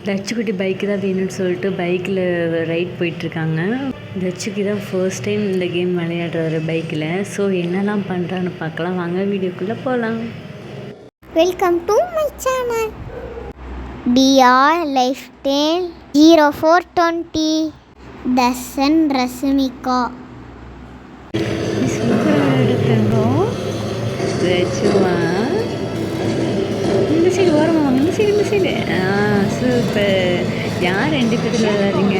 தச்சுக்குட்டி bike தான் வேணும்னு சொல்லிட்டு பைக்கில் ரைட் போயிட்டுருக்காங்க. தச்சுக்கு தான் ஃபர்ஸ்ட் டைம் இந்த கேம் விளையாடுறாரு பைக்கில். ஸோ என்னெல்லாம் பண்ணுறான்னு பார்க்கலாம் வாங்க, வீடியோக்குள்ளே போகலாம். Welcome to my channel TR lifestyle 0420 Darshan Rashmika. சூப்பராக எடுத்துங்கோ தச்சுவா. இந்த சைடு ஓரமாக வாங்க, இந்த சைடு. சூப்பர். யார் 2 பேர் விளையாடுறீங்க?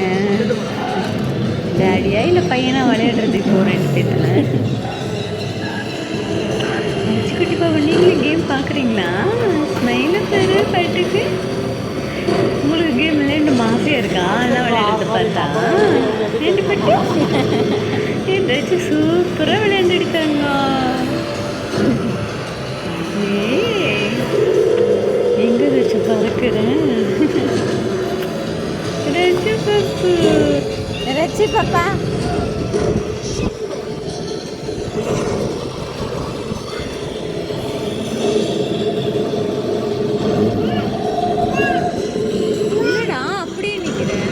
டேடியா இல்லை பையனா விளையாடுறதுக்கு இப்போ 2 பேரில்? குட்டி பாபா, நீங்களும் கேம் பார்க்குறீங்களா? ஸ்மைல பேர் பாட்டுக்கு உங்களுக்கு கேம் விளையாண்டு மாஃபியா இருக்கா? எல்லாம் விளையாடுறது பார்த்தா 2 பேட்டு ஏதாச்சும் சூப்பராக விளையாண்டுடுக்காங்க. எங்கே வச்சு பறக்கிறேன்? ரச்சி பாப்பா என்னடா அப்படியே நிற்கிறேன்?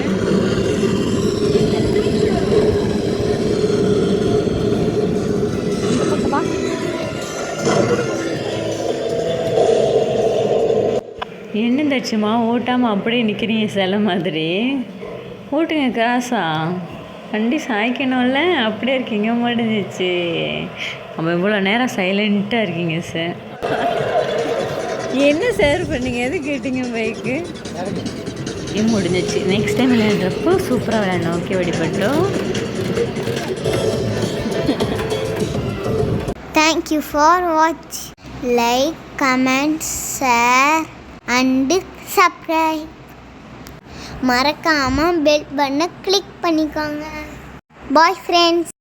என்ன தச்சுமா ஓட்டாமல் அப்படியே நிற்கிறீங்க சில மாதிரி? ஓட்டுங்க காசா, வண்டி சாய்க்கணும்ல, அப்படியே இருக்கீங்க. முடிஞ்சிச்சு. நம்ம இவ்வளோ நேரம் சைலண்ட்டாக இருக்கீங்க சார். என்ன சார் பண்ணீங்க? எது கேட்டீங்க பைக்கு? முடிஞ்சிச்சு. நெக்ஸ்ட் டைம் விளையாடுறப்போ சூப்பராக விளையாடணும். ஓகே வடிபட்டோம். Thank you for watch. Like, comment, share and subscribe. மறக்காமல் பெல் பட்டனை கிளிக் பண்ணிக்கோங்க. Bye friends.